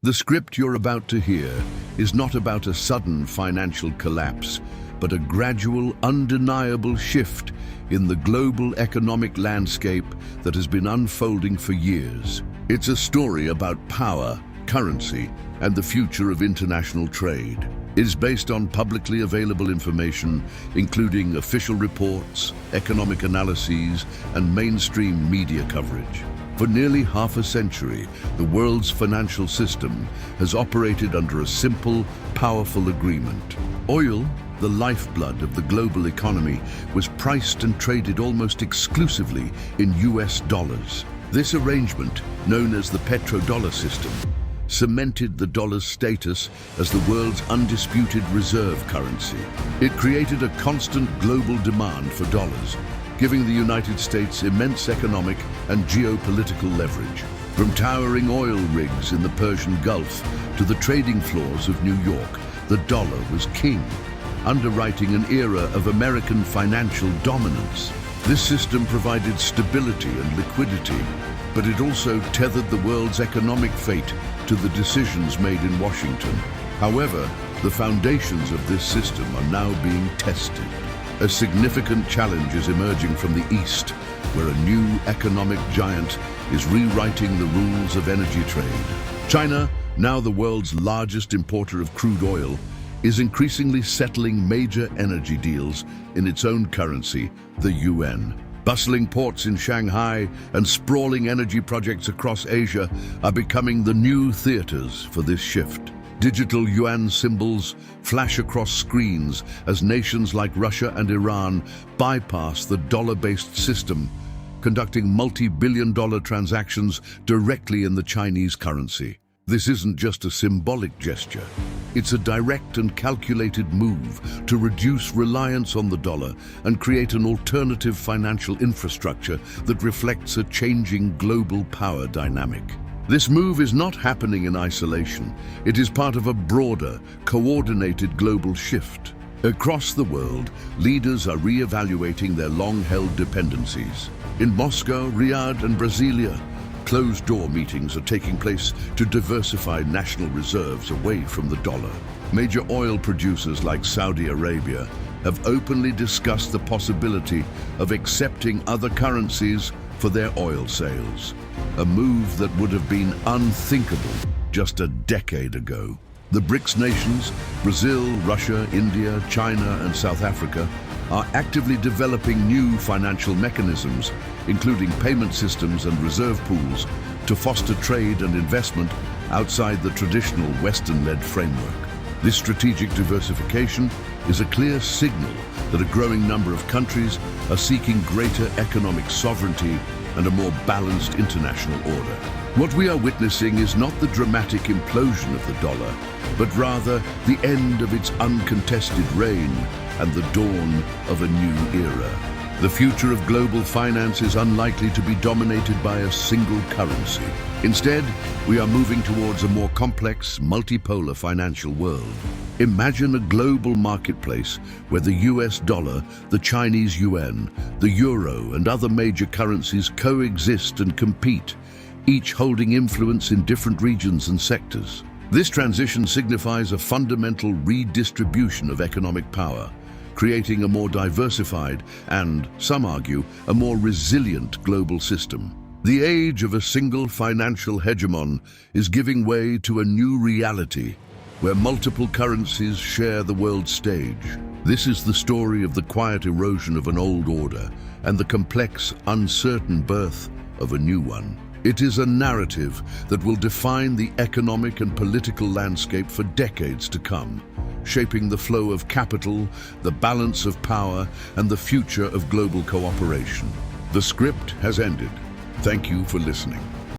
The script you're about to hear is not about a sudden financial collapse, but a gradual, undeniable shift in the global economic landscape that has been unfolding for years. It's a story about power, currency, and the future of international trade. It is based on publicly available information, including official reports, economic analyses, and mainstream media coverage. For nearly half a century, the world's financial system has operated under a simple, powerful agreement. Oil, the lifeblood of the global economy, was priced and traded almost exclusively in US dollars. This arrangement, known as the petrodollar system, cemented the dollar's status as the world's undisputed reserve currency. It created a constant global demand for dollars, giving the United States immense economic and geopolitical leverage. From towering oil rigs in the Persian Gulf to the trading floors of New York, the dollar was king, underwriting an era of American financial dominance. This system provided stability and liquidity, but it also tethered the world's economic fate to the decisions made in Washington. However, the foundations of this system are now being tested. A significant challenge is emerging from the East, where a new economic giant is rewriting the rules of energy trade. China, now the world's largest importer of crude oil, is increasingly settling major energy deals in its own currency, the Yuan. Bustling ports in Shanghai and sprawling energy projects across Asia are becoming the new theaters for this shift. Digital yuan symbols flash across screens as nations like Russia and Iran bypass the dollar-based system, conducting multi-billion-dollar transactions directly in the Chinese currency. This isn't just a symbolic gesture. It's a direct and calculated move to reduce reliance on the dollar and create an alternative financial infrastructure that reflects a changing global power dynamic. This move is not happening in isolation. It is part of a broader, coordinated global shift. Across the world, leaders are re-evaluating their long-held dependencies. In Moscow, Riyadh, and Brasilia, closed-door meetings are taking place to diversify national reserves away from the dollar. Major oil producers like Saudi Arabia have openly discussed the possibility of accepting other currencies for their oil sales, a move that would have been unthinkable just a decade ago. The BRICS nations, Brazil, Russia, India, China, and South Africa, are actively developing new financial mechanisms, including payment systems and reserve pools, to foster trade and investment outside the traditional Western-led framework. This strategic diversification is a clear signal that a growing number of countries are seeking greater economic sovereignty and a more balanced international order. What we are witnessing is not the dramatic implosion of the dollar, but rather the end of its uncontested reign and the dawn of a new era. The future of global finance is unlikely to be dominated by a single currency. Instead, we are moving towards a more complex, multipolar financial world. Imagine a global marketplace where the US dollar, the Chinese yuan, the euro, and other major currencies coexist and compete, each holding influence in different regions and sectors. This transition signifies a fundamental redistribution of economic power, creating a more diversified and, some argue, a more resilient global system. The age of a single financial hegemon is giving way to a new reality, where multiple currencies share the world stage. This is the story of the quiet erosion of an old order and the complex, uncertain birth of a new one. It is a narrative that will define the economic and political landscape for decades to come, shaping the flow of capital, the balance of power, and the future of global cooperation. The script has ended. Thank you for listening.